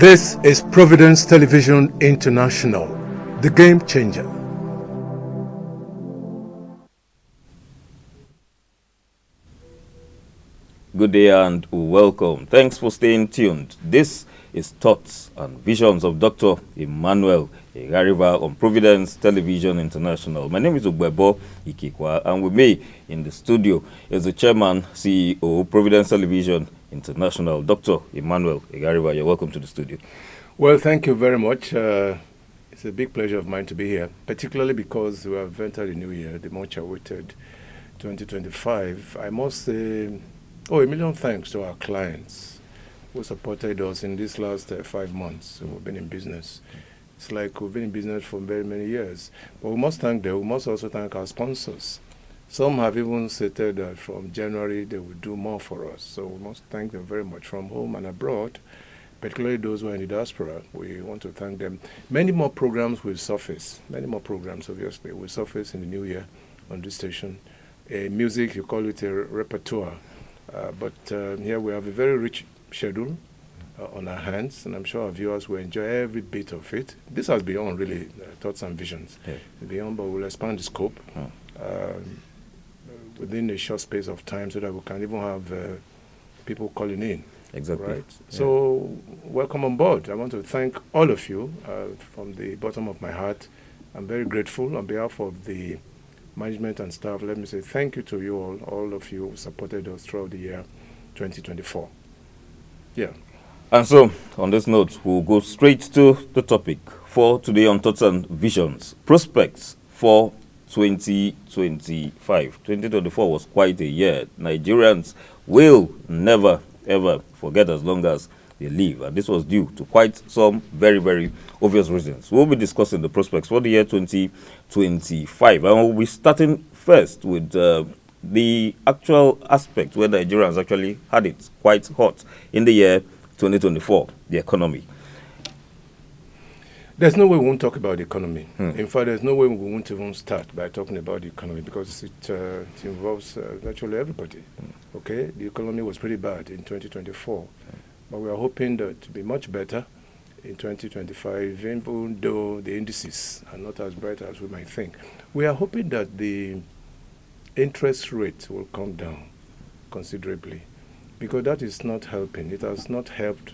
This is Providence Television International, the game changer. Good day and welcome. Thanks for staying tuned. This is Thoughts and Visions of Dr. Emmanuel Igariva on Providence Television International. My name is Ugbebo Ikikwa, and with me in the studio is the Chairman, CEO, Providence Television International, Dr. Emmanuel Igariva. You're welcome to the studio. Well, thank you very much. It's a big pleasure of mine to be here, particularly because we have entered a new year, the much awaited 2025. I must say, a million thanks to our clients who supported us in these last 5 months. We've been in business. It's like we've been in business for very many years. But we must thank them. We must also thank our sponsors. Some have even stated that from January they will do more for us. So we must thank them very much from home and abroad, particularly those who are in the diaspora. We want to thank them. Many more programs will surface. Many more programs, obviously, will surface in the new year on this station. Music, you call it a repertoire. But here we have a very rich schedule on our hands, and I'm sure our viewers will enjoy every bit of it. This has beyond really thoughts and visions. Yeah. Beyond, but we'll expand the scope within a short space of time so that we can even have people calling in. Exactly. Right? Yeah. So welcome on board. I want to thank all of you from the bottom of my heart. I'm very grateful on behalf of the management and staff. Let me say thank you to you all of you who supported us throughout the year 2024. Yeah. And so, on this note, we'll go straight to the topic for today on Thoughts and Visions. Prospects for 2025. 2024 was quite a year. Nigerians will never, ever forget as long as they live. And this was due to quite some very, very obvious reasons. We'll be discussing the prospects for the year 2025. And we'll be starting first with the actual aspect where Nigerians actually had it quite hot in the year 2024, the economy. There's no way we won't talk about the economy. In fact, there's no way we won't even start by talking about the economy because it involves virtually everybody. Okay, the economy was pretty bad in 2024. But we are hoping that to be much better in 2025, even though the indices are not as bright as we might think. We are hoping that the interest rate will come down considerably because that is not helping. It has not helped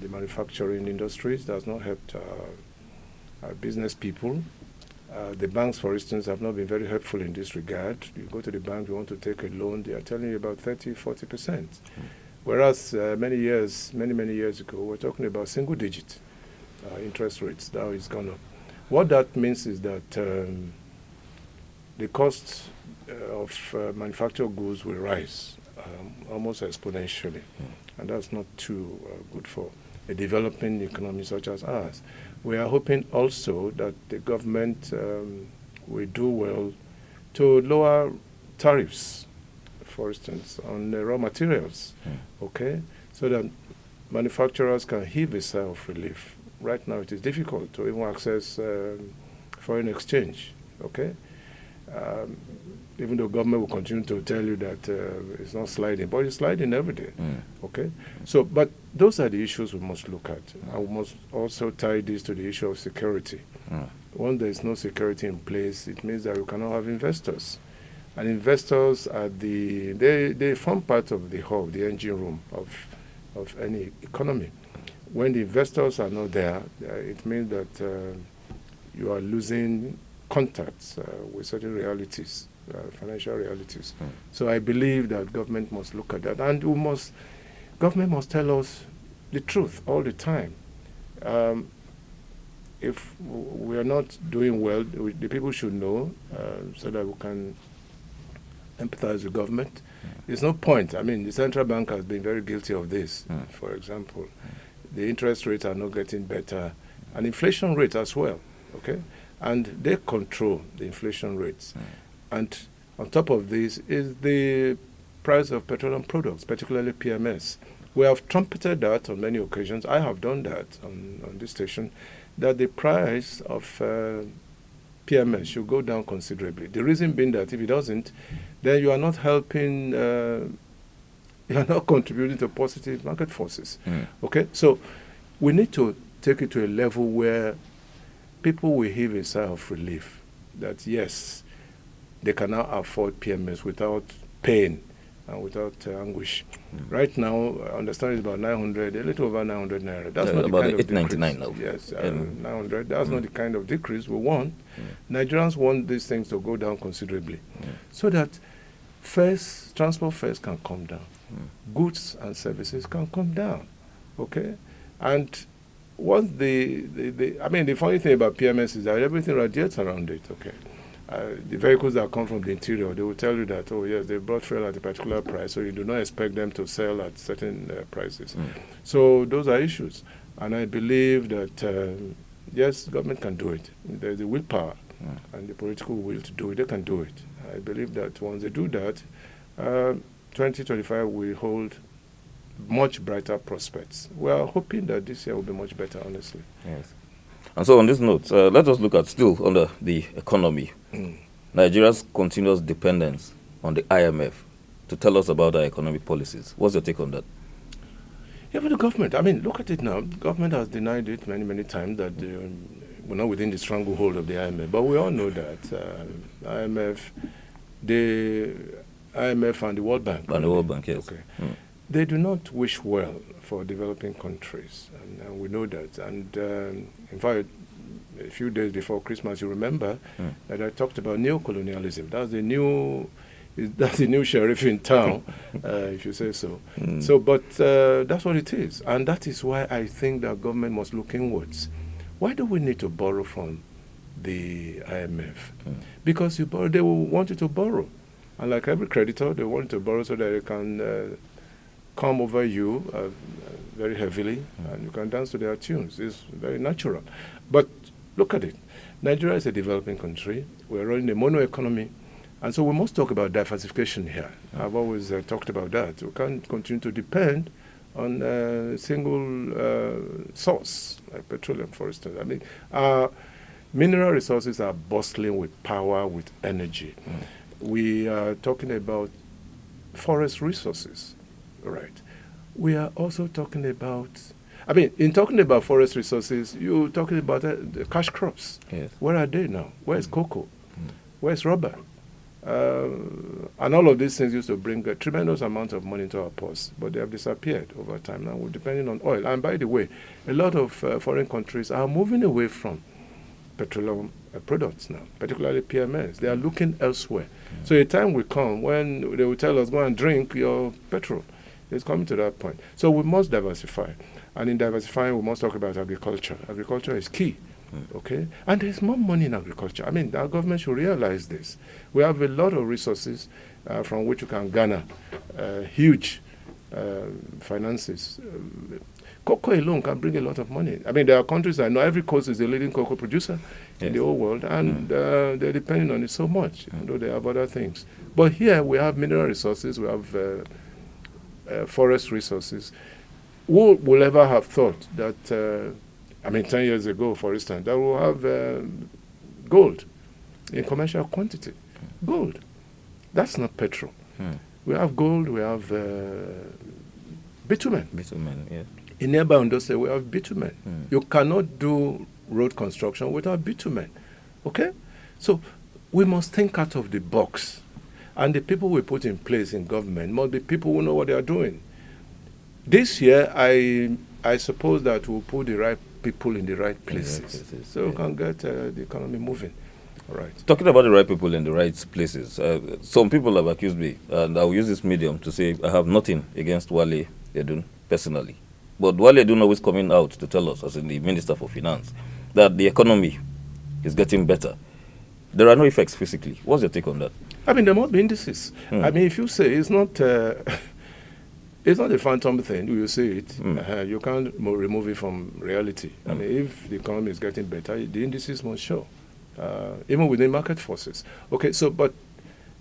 the manufacturing industries. It has not helped our business people. The banks, for instance, have not been very helpful in this regard. You go to the bank, you want to take a loan, they are telling you about 30-40%. Whereas many years ago, we're talking about single-digit interest rates. Now it's gone up. What that means is that the cost of manufactured goods will rise almost exponentially. And that's not too good for a developing economy such as ours. We are hoping also that the government will do well to lower tariffs, for instance, on raw materials, okay, so that manufacturers can heave a sigh of relief. Right now, it is difficult to even access foreign exchange, okay? Even though government will continue to tell you that it's not sliding, but it's sliding every day, okay? So, but those are the issues we must look at. And we must also tie this to the issue of security. When there is no security in place, it means that you cannot have investors. And investors are they form part of the hub, the engine room of any economy. When the investors are not there, it means that you are losing contacts with certain realities, financial realities. So I believe that government must look at that, and government must tell us the truth all the time. If we are not doing well, the people should know so that we can empathize with government. There's no point. I mean, the central bank has been very guilty of this. For example, the interest rates are not getting better, and inflation rates as well. Okay, and they control the inflation rates. And on top of this is the price of petroleum products, particularly PMS. We have trumpeted that on many occasions. I have done that on this station, that the price of PMS should go down considerably. The reason being that if it doesn't, then you are not helping, you are not contributing to positive market forces. Okay, so we need to take it to a level where people will heave a sigh of relief that, yes, they can now afford PMS without pain and without anguish. Right now, I understand it's about 900, a little over 900 naira. That's not the about kind of 899 decrease. now. Yes, 900. That's not the kind of decrease we want. Nigerians want these things to go down considerably, so that transport fares can come down, goods and services can come down. Okay, and once the funny thing about PMS is that everything radiates around it. Okay. The vehicles that come from the interior, they will tell you that, oh yes, they brought fuel at a particular price, so you do not expect them to sell at certain prices. So those are issues. And I believe that, yes, government can do it. There's the willpower and the political will to do it. They can do it. I believe that once they do that, 2025 will hold much brighter prospects. We are hoping that this year will be much better, honestly. Yes. And so on this note, let us look at still under the economy. Nigeria's continuous dependence on the IMF to tell us about our economic policies. What's your take on that? Yeah, but the government, I mean, look at it now. The government has denied it many, many times that we're not within the stranglehold of the IMF. But we all know that IMF and the World Bank. And the World Bank, yes. Okay. They do not wish well for developing countries, and we know that. And in fact, a few days before Christmas, you remember that I talked about neo-colonialism. That's the new sheriff in town, if you say so. But that's what it is, and that is why I think that government must look inwards. Why do we need to borrow from the IMF? Because you borrow, they will want you to borrow, and like every creditor, they want to borrow so that they can come over you very heavily, and you can dance to their tunes. It's very natural. But look at it. Nigeria is a developing country. We're running a mono economy, and so we must talk about diversification here. I've always talked about that. We can't continue to depend on a single source, like petroleum, for instance. I mean, mineral resources are bustling with power, with energy. We are talking about forest resources. Right. We are also talking about, in talking about forest resources, you're talking about the cash crops. Yes. Where are they now? Where's cocoa? Where's rubber? And all of these things used to bring a tremendous amount of money into our purse, but they have disappeared over time. Now we're depending on oil. And by the way, a lot of foreign countries are moving away from petroleum products now, particularly PMS. They are looking elsewhere. So a time will come when they will tell us, go and drink your petrol. It's coming to that point. So we must diversify. And in diversifying, we must talk about agriculture. Agriculture is key, okay? And there's more money in agriculture. I mean, our government should realize this. We have a lot of resources from which you can garner huge finances. Cocoa alone can bring a lot of money. I mean, there are countries I know every coast is the leading cocoa producer in the whole world, and they're depending on it so much, though they have other things. But here we have mineral resources, we have forest resources. Who will ever have thought that, 10 years ago, for instance, that we'll have gold in commercial quantity? Gold. That's not petrol. We have gold, we have bitumen. Bitumen, yes. In nearby Ondo State, we have bitumen. You cannot do road construction without bitumen. Okay? So we must think out of the box. And the people we put in place in government must be people who know what they are doing. This year, I suppose that we'll put the right people in the right places, so we can get the economy moving. All right. Talking about the right people in the right places, some people have accused me, and I will use this medium to say I have nothing against Wale Edun personally. But Wale Edun always coming out to tell us, as in the Minister for Finance, that the economy is getting better. There are no effects physically. What's your take on that? There must be indices. If you say it's not a phantom thing, you say it, you can't remove it from reality. If the economy is getting better, the indices must show, even within market forces. Okay, so, but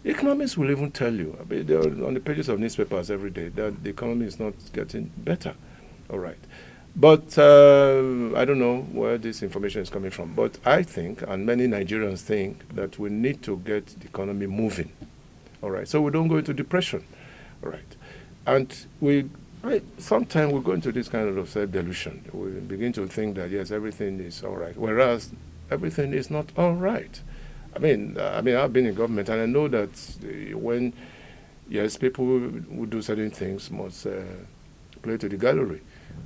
economists will even tell you, they're on the pages of newspapers every day, that the economy is not getting better. All right. But I don't know where this information is coming from. But I think, and many Nigerians think, that we need to get the economy moving. All right. So we don't go into depression. All right. And we Sometimes we go into this kind of self-delusion. We begin to think that, yes, everything is all right, whereas everything is not all right. I've been in government, and I know that when, yes, people who do certain things must play to the gallery.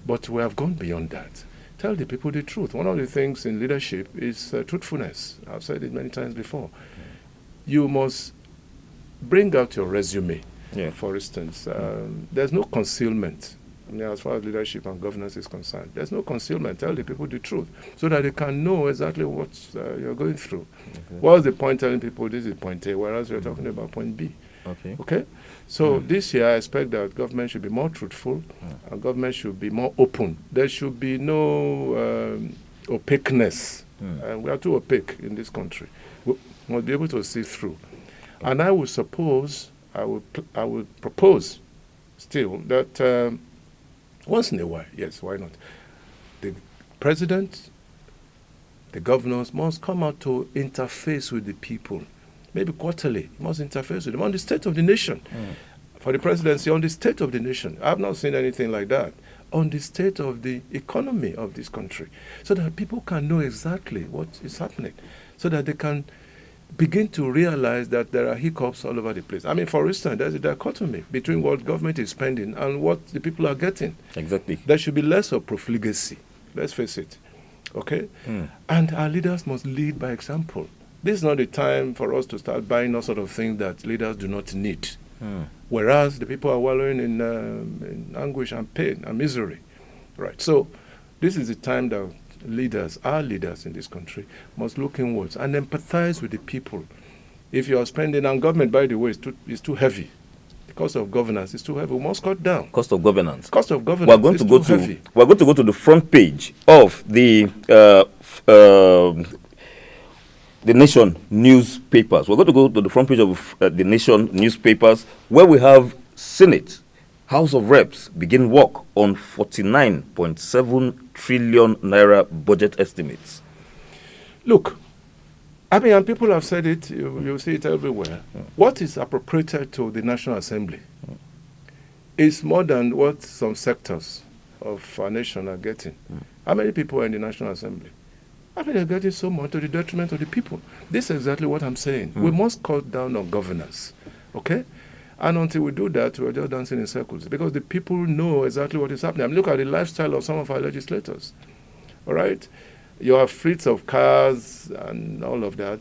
But we have gone beyond that. Tell the people the truth. One of the things in leadership is truthfulness. I've said it many times before. You must bring out your resume. Yeah. For instance, there's no concealment. As far as leadership and governance is concerned, there's no concealment. Tell the people the truth so that they can know exactly what you're going through. Okay. What's the point telling people this is point A, whereas we're talking about point B? Okay? So this year, I expect that government should be more truthful and government should be more open. There should be no opaqueness. And we are too opaque in this country. We must be able to see through. And I would propose still that once in a while, yes, why not? The president, the governors must come out to interface with the people. Maybe quarterly, must interface with them on the state of the nation. For the presidency, on the state of the nation. I've not seen anything like that. On the state of the economy of this country. So that people can know exactly what is happening. So that they can begin to realize that there are hiccups all over the place. For instance, there's a dichotomy between what government is spending and what the people are getting. Exactly. There should be less of profligacy. Let's face it. Okay? And our leaders must lead by example. This is not the time for us to start buying all sort of things that leaders do not need. Whereas the people are wallowing in anguish and pain and misery. Right. So this is the time that our leaders in this country must look inwards and empathize with the people. If you are spending, and government, by the way, is too heavy. The cost of governance is too heavy. We must cut down. Cost of governance. Cost of governance We're going to go to the front page of the Nation newspapers. We're going to go to the front page of the Nation newspapers, where we have Senate, House of Reps begin work on 49.7 trillion naira budget estimates. Look, and people have said it, you see it everywhere. What is appropriated to the National Assembly is more than what some sectors of our nation are getting. How many people are in the National Assembly? They're getting so much to the detriment of the people. This is exactly what I'm saying. We must cut down on governance, okay? And until we do that, we're just dancing in circles because the people know exactly what is happening. Look at the lifestyle of some of our legislators, all right? You have fleets of cars and all of that.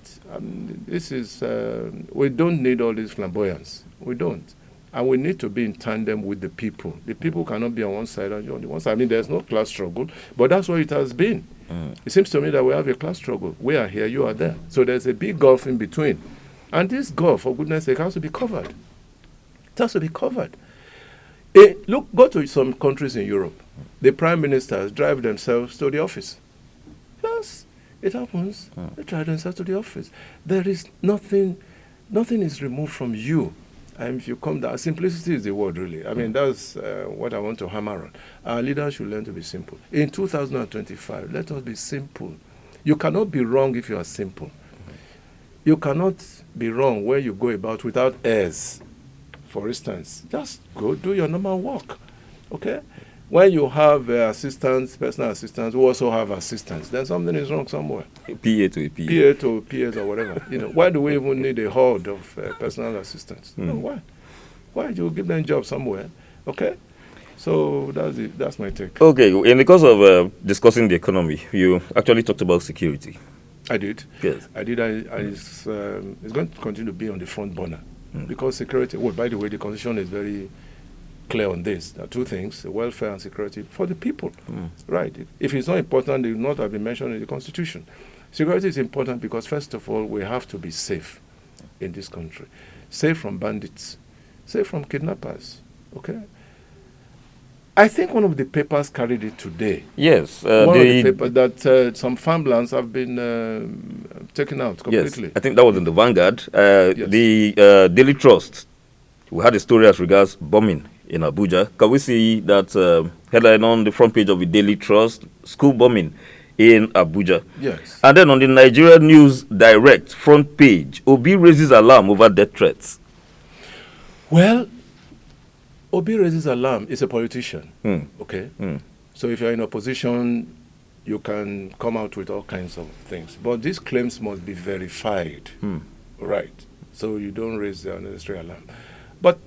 We don't need all this flamboyance. We don't. And we need to be in tandem with the people. The people cannot be on one side and on the one side. There's no class struggle, but that's what it has been. It seems to me that we have a class struggle. We are here, you are there. So there's a big gulf in between. And this gulf, for goodness sake, has to be covered. It has to be covered. Go to some countries in Europe. The prime ministers drive themselves to the office. Yes, it happens. They drive themselves to the office. There is nothing is removed from you. And if you come down, simplicity is the word, really. That's what I want to hammer on. Our leaders should learn to be simple. In 2025, let us be simple. You cannot be wrong if you are simple. You cannot be wrong where you go about without airs. For instance, just go do your normal work, okay? When you have assistants, personal assistants, who also have assistants, then something is wrong somewhere. PA to a PA. PA to PAs or whatever. Why do we even need a horde of personal assistants? Why? Why do you give them jobs somewhere? Okay? So that's my take. Okay, in the course of discussing the economy, you actually talked about security. I did. Yes. I did. It's going to continue to be on the front burner because security, by the way, the Constitution is very clear on this. There are two things, welfare and security for the people. Right. If it's not important, it would not have been mentioned in the Constitution. Security is important because, first of all, we have to be safe in this country. Safe from bandits, safe from kidnappers. Okay? I think one of the papers carried it today. Yes. One of the papers that some farmlands have been taken out completely. Yes, I think that was in the Vanguard. Yes. The Daily Trust, we had a story as regards bombing in Abuja. Can we see that headline on the front page of the Daily Trust, school bombing in Abuja? Yes. And then on the Nigeria News Direct front page, Obi raises alarm over death threats. Well, Obi raises alarm. Is a politician. Mm. Okay. Mm. So if you're in opposition, you can come out with all kinds of things. But these claims must be verified. Mm. Right. So you don't raise the unnecessary alarm. But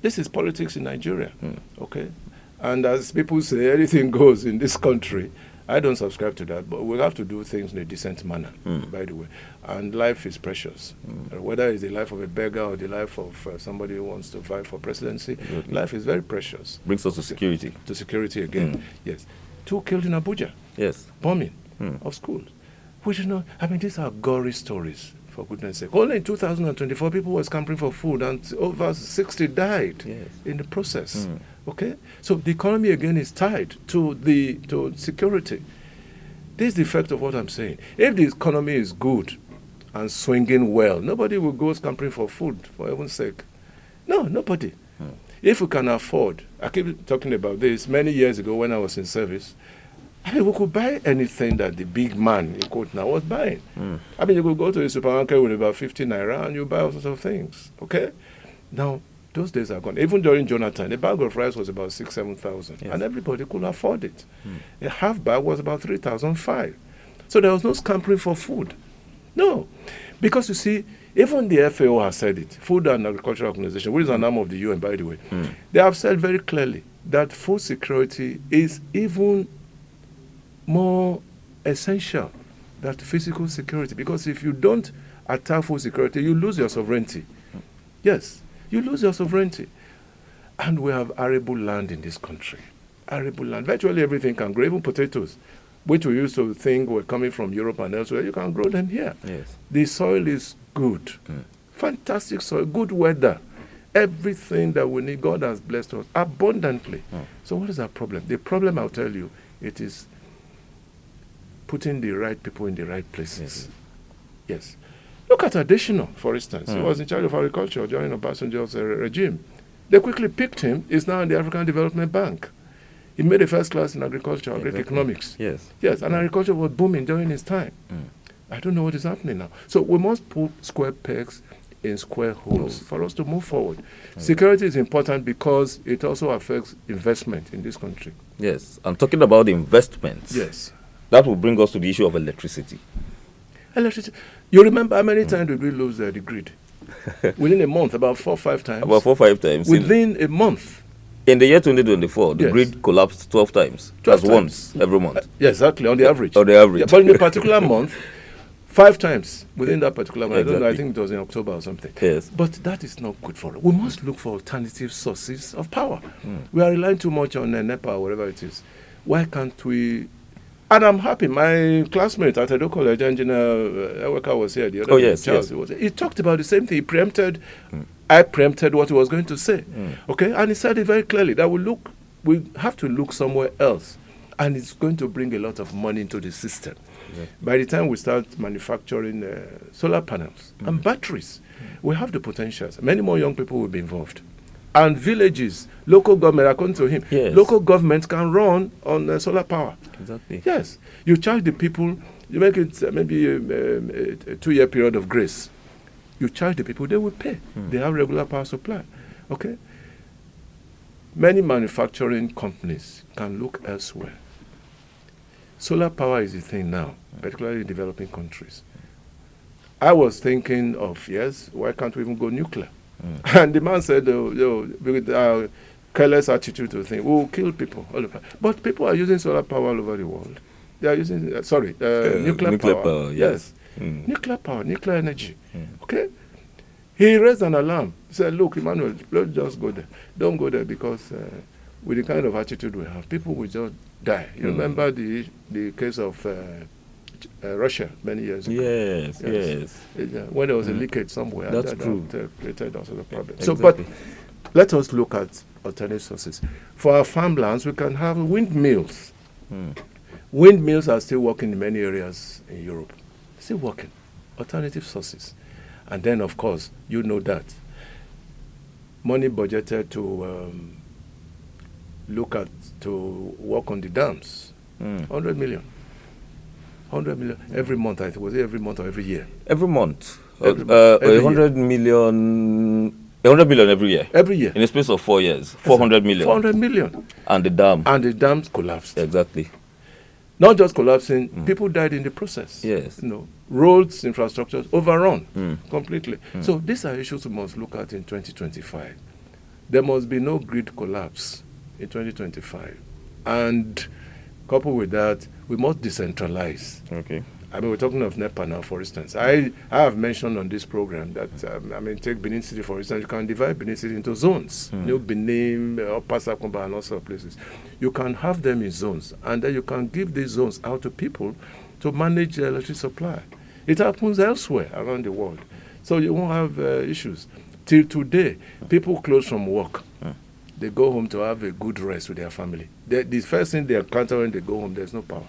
this is politics in Nigeria. Okay. And as people say, anything goes in this country. I don't subscribe to that, but we have to do things in a decent manner, by the way. And life is precious. Whether it's the life of a beggar or the life of somebody who wants to vie for presidency, life is very precious. Brings us to security. To security again, yes. 2 killed in Abuja. Yes. Bombing of schools. Which, these are gory stories, for goodness sake. Only in 2024, people were scampering for food, and over 60 died in the process. Okay? So the economy, again, is tied to security. This is the effect of what I'm saying. If the economy is good and swinging well, nobody will go scampering for food, for heaven's sake. No, nobody. If we can afford, I keep talking about this, many years ago when I was in service, we could buy anything that the big man, in quote now, was buying. You could go to a supermarket with about 50 naira and you buy all sorts of things, okay? Now, those days are gone. Even during Jonathan, a bag of rice was about 6,000-7,000, and everybody could afford it. A half bag was about 3,500. So there was no scampering for food. No. Because you see, even the FAO has said it, Food and Agriculture Organization, which is an arm of the UN, by the way, they have said very clearly that food security is even more essential than physical security, because if you don't attack food security, you lose your sovereignty. Yes, you lose your sovereignty. And we have arable land in this country. Arable land. Virtually everything can grow, even potatoes, which we used to think were coming from Europe and elsewhere. You can grow them here. Yes. The soil is good. Fantastic soil, good weather. Everything that we need, God has blessed us abundantly. So what is our problem? The problem, I'll tell you, it is putting the right people in the right places. Yes. Look at Additional, for instance. He was in charge of agriculture during Obasanjo's regime. They quickly picked him. He's now in the African Development Bank. He made a first class in agriculture, economics. Yes. Yes, and agriculture was booming during his time. I don't know what is happening now. So we must put square pegs in square holes for us to move forward. Security is important because it also affects investment in this country. Yes. And talking about investments. Yes. That will bring us to the issue of electricity. Electricity. You remember how many times did we lose the grid? Within a month, about 4 or 5 times. About 4 or 5 times. Within a month. In the year 2024, the grid collapsed 12 times. 12 times. Once every month. Yeah, exactly, on the average. On the average. Yeah, but in a particular month, 5 times within that particular month. Exactly. I don't know, I think it was in October or something. Yes. But that is not good for us. We must look for alternative sources of power. We are relying too much on NEPA or whatever it is. Why can't we? And I'm happy. My classmate at Edo College, Engineer Eweka, was here the other day. Charles, he talked about the same thing. He preempted. I preempted what he was going to say. Okay, and he said it very clearly that we have to look somewhere else, and it's going to bring a lot of money into the system. By the time we start manufacturing solar panels and batteries, we have the potentials. Many more young people will be involved. And villages, local government, according to him, local governments can run on solar power. Exactly. Yes. You charge the people, you make it maybe a 2-year period of grace. You charge the people, they will pay. They have regular power supply. Okay? Many manufacturing companies can look elsewhere. Solar power is the thing now, particularly in developing countries. I was thinking of, why can't we even go nuclear? And the man said, with our careless attitude to think, we'll kill people all over. But people are using solar power all over the world. They are using, nuclear power. Yes. Nuclear power, nuclear energy. Okay? He raised an alarm. He said, look, Emmanuel, let's just go there. Don't go there because with the kind of attitude we have, people will just die. You remember the case of Russia many years ago? Yes. When there was a leakage somewhere. That's true. That created also the problem. Exactly. So, but let us look at alternative sources. For our farmlands, we can have windmills. Windmills are still working in many areas in Europe. Still working. Alternative sources. And then, of course, you know that money budgeted to work on the dams. 100 million. 100 million every month. I think was it every month or every year? Every month. Every 100 million 100 billion every year. Every year. In a space of 4 years, 400 million. 400 million. And the dam. And the dams collapsed. Exactly. Not just collapsing, people died in the process. Yes. You know, roads, infrastructures overrun completely. So these are issues we must look at in 2025. There must be no grid collapse in 2025. And coupled with that, we must decentralize. Okay. I mean, we're talking of NEPA now, for instance. I have mentioned on this program that, take Benin City, for instance. You can divide Benin City into zones. New Benin, Upper Sakumba, and also places. You can have them in zones, and then you can give these zones out to people to manage electricity supply. It happens elsewhere around the world. So you won't have issues. Till today, people close from work. They go home to have a good rest with their family. The first thing they encounter when they go home, there's no power.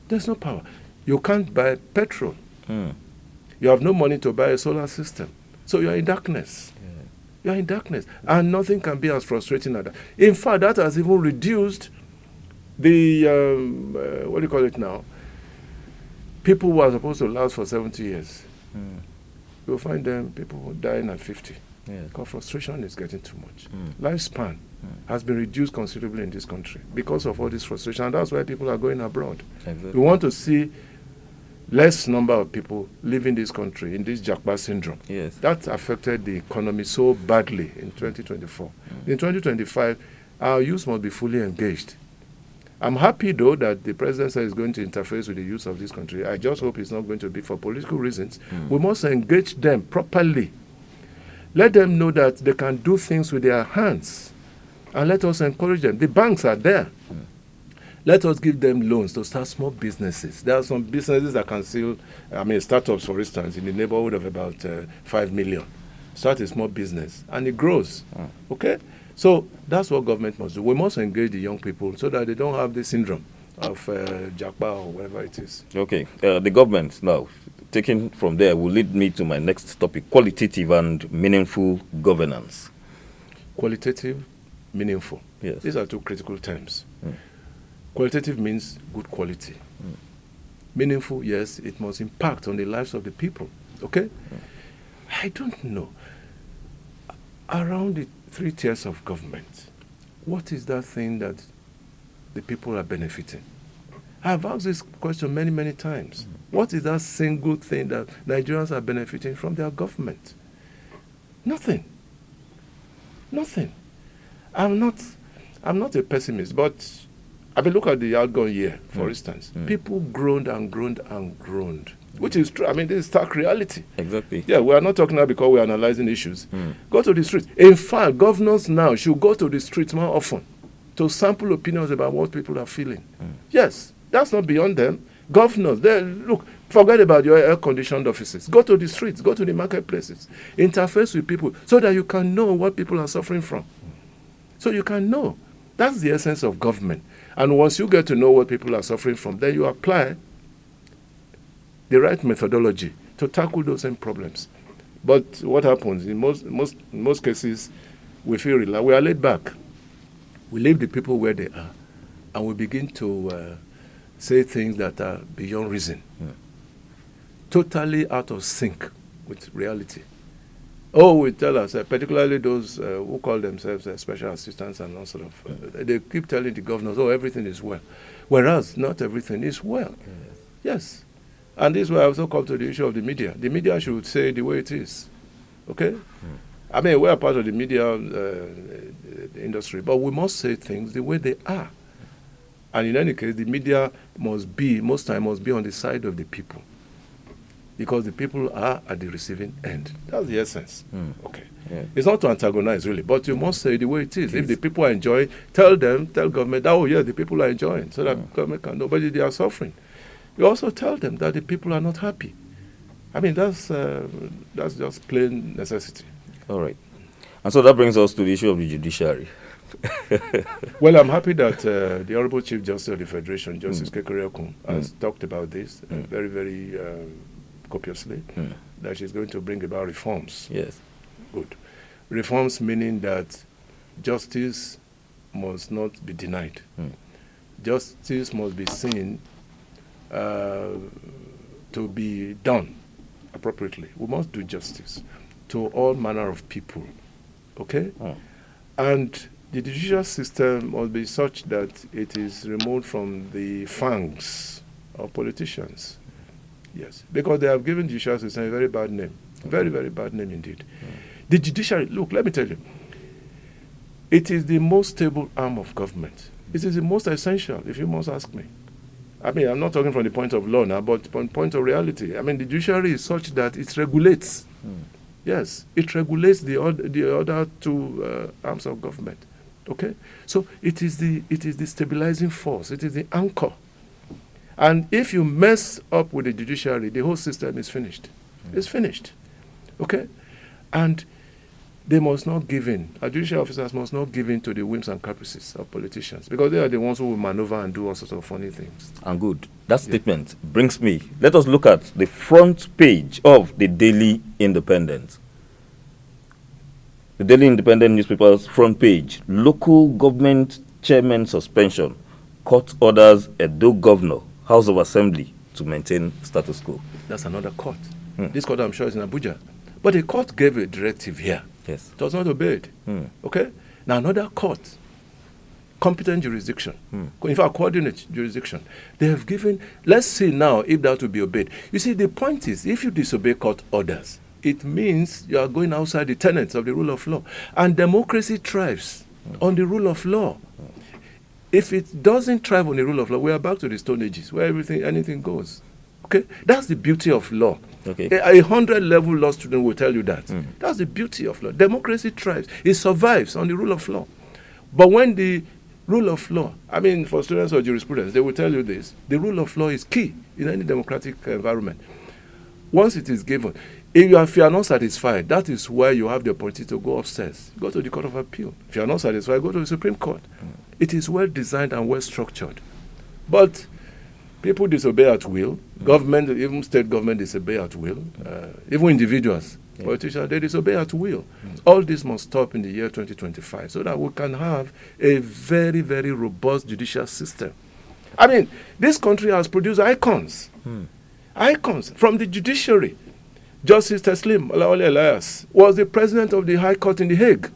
There's no power. You can't buy petrol. You have no money to buy a solar system. So you're in darkness. You're in darkness. And nothing can be as frustrating as that. In fact, that has even reduced the, what do you call it now? People who are supposed to last for 70 years. You'll find them, people dying at 50. Because frustration is getting too much. Lifespan has been reduced considerably in this country because of all this frustration. And that's why people are going abroad. Exactly. We want to see less number of people leaving this country in this Japa syndrome. Yes. That affected the economy so badly in 2024. In 2025, our youth must be fully engaged. I'm happy, though, that the president says he's going to interface with the youth of this country. I just hope it's not going to be for political reasons. We must engage them properly. Let them know that they can do things with their hands. And let us encourage them. The banks are there. Let us give them loans to start small businesses. There are some businesses that can still, startups, for instance, in the neighborhood of about 5 million. Start a small business, and it grows. Okay? So that's what government must do. We must engage the young people so that they don't have the syndrome of Japa or whatever it is. Okay. The government now, taking from there, will lead me to my next topic, qualitative and meaningful governance. Qualitative, meaningful. Yes. These are two critical terms. Qualitative means good quality. Meaningful, yes, it must impact on the lives of the people. Okay? I don't know. Around the 3 tiers of government, what is that thing that the people are benefiting? I've asked this question many, many times. What is that single thing that Nigerians are benefiting from their government? Nothing. Nothing. I'm not a pessimist, but look at the outgone year, for instance. People groaned and groaned and groaned, which is true. This is stark reality. Exactly. Yeah, we are not talking now because we are analyzing issues. Go to the streets. In fact, governors now should go to the streets more often to sample opinions about what people are feeling. Yes, that's not beyond them. Governors, look, forget about your air-conditioned offices. Go to the streets, go to the marketplaces, interface with people so that you can know what people are suffering from. So you can know. That's the essence of government. And once you get to know what people are suffering from, then you apply the right methodology to tackle those same problems. But what happens in most cases, we feel we are laid back. We leave the people where they are, and we begin to say things that are beyond reason, totally out of sync with reality. We tell us, particularly those who call themselves special assistants and all sort of, they keep telling the governors, everything is well. Whereas not everything is well. Yes. And this is why I also come to the issue of the media. The media should say the way it is. Okay? We are part of the media industry, but we must say things the way they are. And in any case, the media most time must be on the side of the people. Because the people are at the receiving end. That's the essence. Okay. Yeah. It's not to antagonize, really, but you must say the way it is. If the people are enjoying, tell government, the people are enjoying, so that government can know, but they are suffering. You also tell them that the people are not happy. That's just plain necessity. All right. And so that brings us to the issue of the judiciary. Well, I'm happy that the Honorable Chief Justice of the Federation, Justice Kekere-Ekun, has talked about this very, very copiously, that she's going to bring about reforms. Yes. Good. Reforms meaning that justice must not be denied. Justice must be seen to be done appropriately. We must do justice. to all manner of people. Okay? Oh. And the judicial system must be such that it is removed from the fangs of politicians. Yes. Because they have given the judicial system a very bad name. Very, very bad name indeed. The judiciary, look, let me tell you, it is the most stable arm of government. It is the most essential, if you must ask me. I mean, I'm not talking from the point of law now, but from the point of reality. I mean, the judiciary is such that it regulates. Yes, it regulates the other two arms of government. Okay, so it is the stabilizing force. It is the anchor. And if you mess up with the judiciary, the whole system is finished. It's finished. Okay, and they must not give in. Our judicial officers must not give in to the whims and caprices of politicians, because they are the ones who will maneuver and do all sorts of funny things. And good. That statement brings me. Let us look at the front page of the Daily Independent. The Daily Independent newspaper's front page: local government chairman suspension, court orders Edo governor, House of Assembly to maintain status quo. That's another court. This court, I'm sure, is in Abuja. But the court gave a directive here. Yes. It was not obeyed. Okay? Now, another court, competent jurisdiction, in fact, coordinate jurisdiction, they have given, let's see now if that will be obeyed. You see, the point is, if you disobey court orders, it means you are going outside the tenets of the rule of law. And democracy thrives on the rule of law. If it doesn't thrive on the rule of law, we are back to the Stone Ages, where anything goes. Okay? That's the beauty of law. Okay. A 100-level law student will tell you that. That's the beauty of law. Democracy thrives. It survives on the rule of law. But when the rule of law, I mean, for students of jurisprudence, they will tell you this. The rule of law is key in any democratic environment. Once it is given, if you are not satisfied, that is where you have the opportunity to go upstairs. Go to the Court of Appeal. If you are not satisfied, go to the Supreme Court. It is well designed and well structured. But people disobey at will. Government, even state government, disobey at will. Even individuals, politicians, they disobey at will. All this must stop in the year 2025 so that we can have a very, very robust judicial system. I mean, this country has produced icons. Icons from the judiciary. Justice Teslim Olawale Elias was the president of the High Court in The Hague.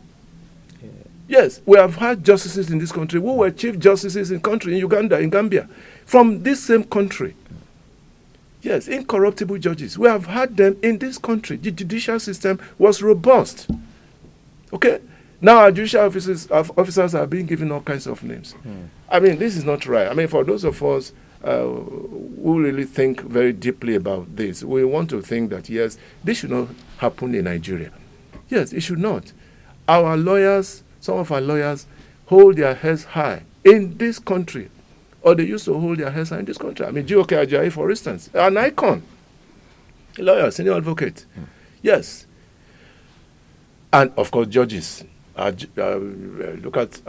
Yes, we have had justices in this country who were chief justices in Uganda, in Gambia, from this same country. Yes, incorruptible judges. We have had them in this country. The judicial system was robust. Okay? Now our judicial officers are being given all kinds of names. I mean, this is not right. I mean, for those of us who really think very deeply about this, we want to think that, yes, this should not happen in Nigeria. Yes, it should not. Our lawyers, some of our lawyers, hold their heads high in this country, or they used to hold their heads high in this country. I mean, G.O.K. Ajayi, for instance, an icon, a lawyer, senior advocate. Yes. And, of course, judges. Look at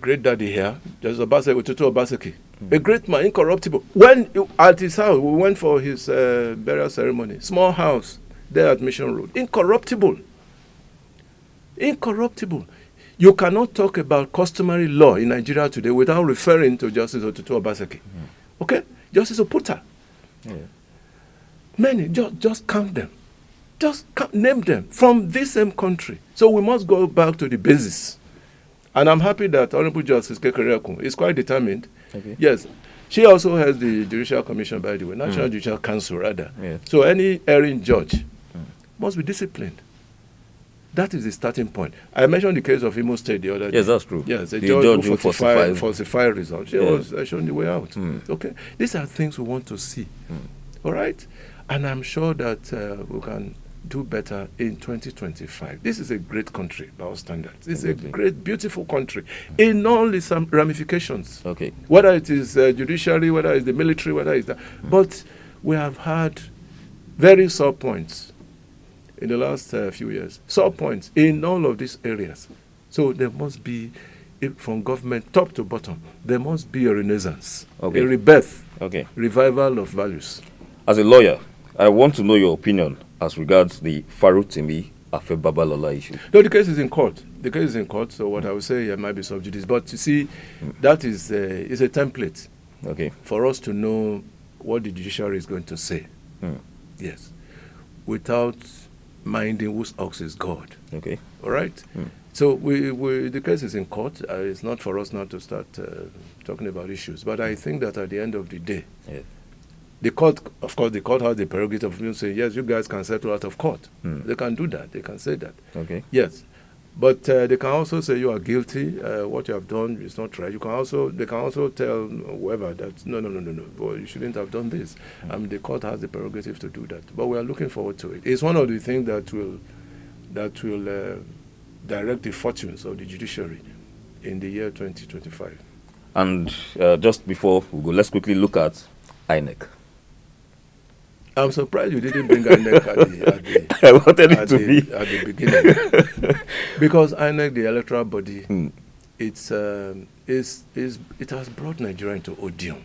great daddy here, Justice Otutu Obaseki, a great man, incorruptible. When at his house, we went for his burial ceremony, small house there at Mission Road, incorruptible. Incorruptible. You cannot talk about customary law in Nigeria today without referring to Justice Otutu Obaseki. Okay? Justice Oputa. Many, just count them. Name them from this same country. So we must go back to the basis. And I'm happy that Honorable Justice Kekereekun is quite determined. Okay. Yes. She also has the Judicial Commission, by the way, National Judicial Council, rather. Yes. So any erring judge must be disciplined. That is the starting point. I mentioned the case of Imo State the other day. Yes, that's true. Yes, a judge who falsified results. She was shown the way out. Okay? These are things we want to see. All right? And I'm sure that we can do better in 2025. This is a great country by our standards. It's a great, beautiful country in all its ramifications. Okay. Whether it is judiciary, whether it's the military, whether it's that. But we have had very sore points in the last few years. Sore points in all of these areas. So there must be, from government top to bottom, there must be a renaissance, a rebirth, revival of values. As a lawyer, I want to know your opinion as regards the Farotimi Afe Babalola issue. No, the case is in court. The case is in court, so what I would say might be sub judice. But you see, that is a template for us to know what the judiciary is going to say. Yes. Without minding whose ox is God. Okay. All right? So the case is in court. It's not for us now to start talking about issues. But I think that at the end of the day, Yeah. the court, of course, the court has the prerogative of saying, yes, you guys can settle out of court. They can do that. They can say that. Okay. Yes. But they can also say you are guilty. What you have done is not right. They can also tell whoever that no, boy, you shouldn't have done this. The court has the prerogative to do that. But we are looking forward to it. It's one of the things that will direct the fortunes of the judiciary in the year 2025. And just before we go, let's quickly look at INEC. I'm surprised you didn't bring INEC I wanted it to be at the beginning, because INEC, the electoral body, it has brought Nigeria into odium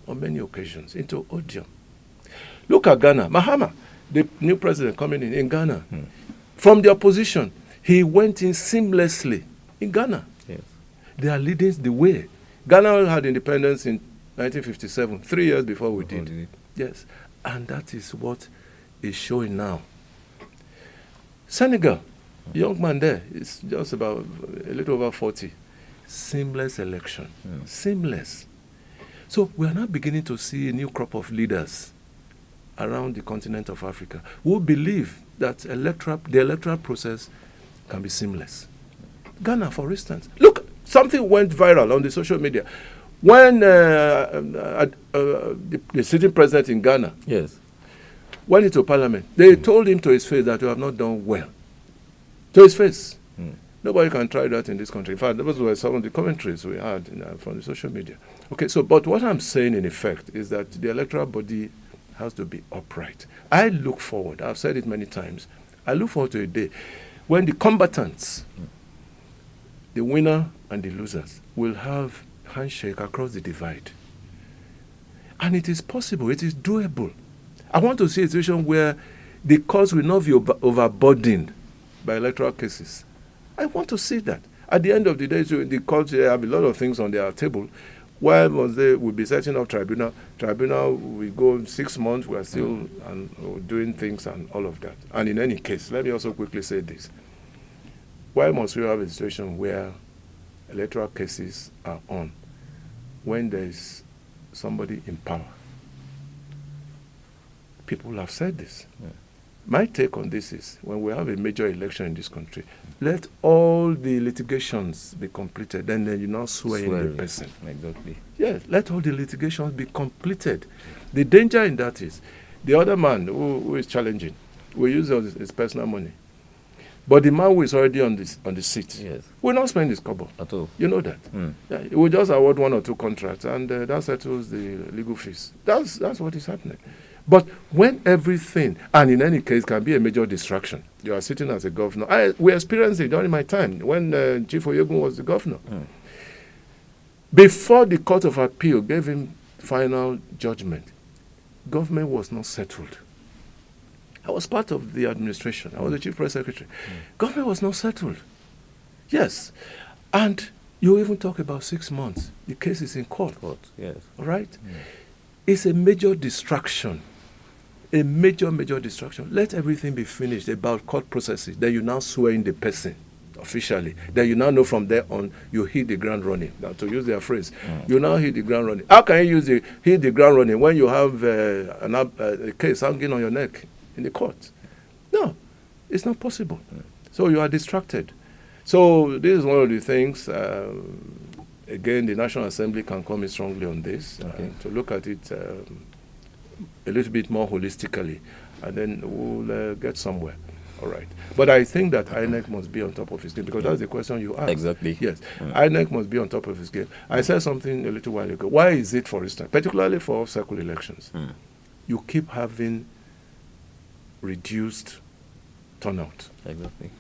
on many occasions, into odium. Look at Ghana. Mahama, the new president coming in Ghana, from the opposition, he went in seamlessly in Ghana. Yes. They are leading the way. Ghana had independence in 1957, 3 years before we did. Yes. And that is what is showing now. Senegal, young man there, is just about a little over 40. Seamless election. Seamless. So we are now beginning to see a new crop of leaders around the continent of Africa who believe that the electoral process can be seamless. Ghana, for instance. Look, something went viral on the social media. When the sitting president in Ghana went into parliament, they told him to his face that you have not done well. To his face. Nobody can try that in this country. In fact, those were some of the commentaries we had from the social media. Okay, so, but what I'm saying in effect is that the electoral body has to be upright. I look forward, I've said it many times, I look forward to a day when the combatants, the winner and the losers, will have handshake across the divide. And it is possible, it is doable. I want to see a situation where the courts will not be overburdened by electoral cases. I want to see that. At the end of the day, so the courts have a lot of things on their table. Why must they will be setting up tribunal? Tribunal will go 6 months, we are still doing things and all of that. And in any case, let me also quickly say this. Why must we have a situation where electoral cases are on when there is somebody in power? People have said this. My take on this is, when we have a major election in this country, let all the litigations be completed, then you now swear in the person. Exactly. Yes, let all the litigations be completed. The danger in that is, the other man who is challenging will use his personal money. But the man who is already on the seat will not spend his kobo. At all. You know that. Yeah, he will just award 1 or 2 contracts, and that settles the legal fees. That's what is happening. But when everything, and in any case, can be a major distraction. You are sitting as a governor. We experienced it during my time when Chief Oyegun was the governor. Before the Court of Appeal gave him final judgment, government was not settled. I was part of the administration. I was the chief press secretary. Government was not settled. Yes. And you even talk about 6 months. The case is in court. Yes. All right? It's a major distraction. A major distraction. Let everything be finished about court processes. Then you now swear in the person officially. Then you now know from there on you hit the ground running. Now, to use their phrase, you now hit the ground running. How can you hit the ground running when you have a case hanging on your neck in the court? No, it's not possible. So you are distracted. So this is one of the things, again, the National Assembly can come in strongly on this, to look at it a little bit more holistically, and then we'll get somewhere. All right. But I think that INEC must be on top of his game, because that's the question you asked. Exactly. Yes. INEC must be on top of his game. I said something a little while ago. Why is it, for instance, particularly for off-cycle elections, you keep having reduced turnout? Exactly.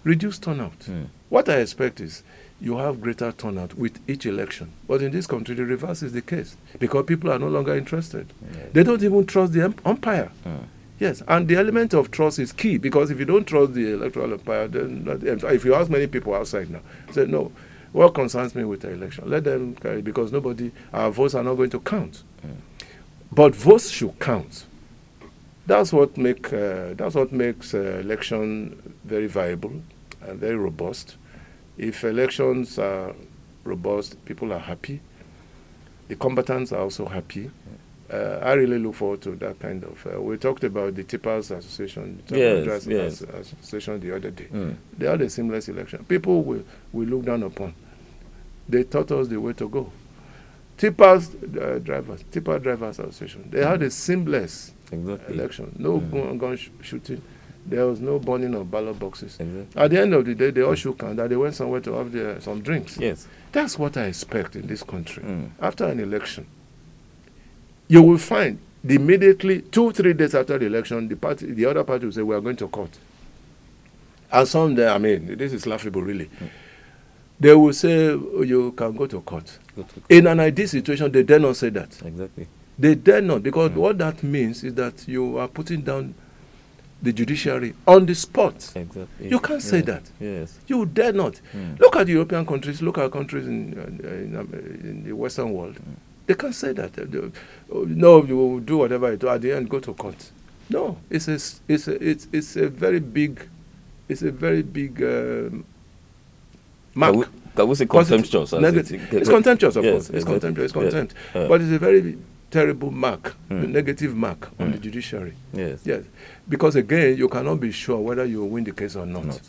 Reduced turnout. What I expect is you have greater turnout with each election. But in this country, the reverse is the case, because people are no longer interested. They don't even trust the umpire. Yes, and the element of trust is key, because if you don't trust the electoral umpire, then if you ask many people outside now, say, no, what concerns me with the election? Let them carry, because our votes are not going to count. But votes should count. That's what makes election very viable and very robust. If elections are robust, people are happy. The combatants are also happy. I really look forward to that kind of. We talked about the Tippers Association, Association the other day. They had a seamless election. People will look down upon. They taught us the way to go. Tipper Drivers Association. They had a seamless election. No gun shooting. There was no burning of ballot boxes. At the end of the day, they all shook hands. They went somewhere to have some drinks. Yes. That's what I expect in this country. After an election, you will find immediately 2-3 days after the election, the other party will say, we are going to court. And some there, I mean, this is laughable really. They will say, you can go to court. In an ideal situation, they dare not say that. Exactly. They dare not, because what that means is that you are putting down the judiciary on the spot. Exactly. You can't say that. Yes. You dare not. Look at European countries, look at countries in the Western world. They can't say that. No, you will do whatever you do. At the end, go to court. No, it's a very big mark. Can we say contemptuous? It's contemptuous, of course. It's exactly. contemptuous. It's contempt. But it's a very terrible mark, a negative mark on the judiciary. Yes. Yes. Because again, you cannot be sure whether you will win the case or not.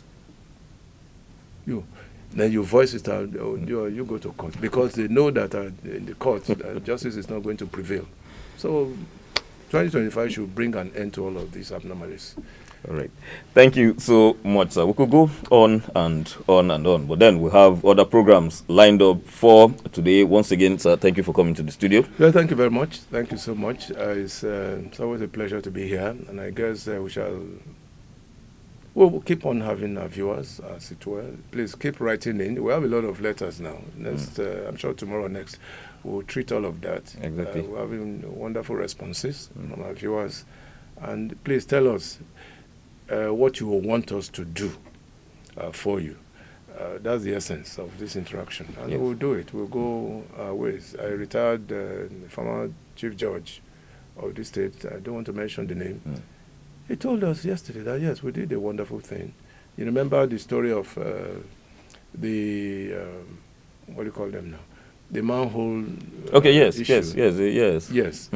Then you voice it out, you go to court, because they know that in the court, justice is not going to prevail. So 2025 should bring an end to all of these abnormalities. All right. Thank you so much, sir. We could go on and on and on, but then we have other programs lined up for today. Once again, sir, thank you for coming to the studio. Yeah, thank you very much. Thank you so much. It's always a pleasure to be here, and I guess we'll keep on having our viewers, as it were. Please keep writing in. We have a lot of letters now. Next, I'm sure tomorrow next, we'll treat all of that. Exactly. We're having wonderful responses from our viewers. And please tell us what you want us to do for you. That's the essence of this interaction. And we'll do it. We'll go our ways. I retired former Chief Judge of this state. I don't want to mention the name. He told us yesterday that, yes, we did a wonderful thing. You remember the story of what do you call them now? The manhole issue. Yes.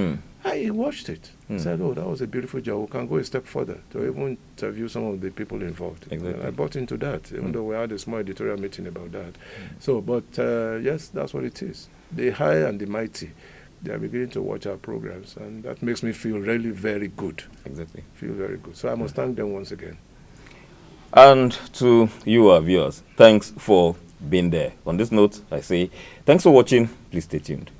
I watched it. Said, oh, that was a beautiful job. We can go a step further to even interview some of the people involved. Exactly. I bought into that, even though we had a small editorial meeting about that. So, but yes, that's what it is. The high and the mighty, they are beginning to watch our programs, and that makes me feel really very good. Exactly. Feel very good. So I must thank them once again. And to you, our viewers, thanks for being there. On this note, I say thanks for watching. Please stay tuned.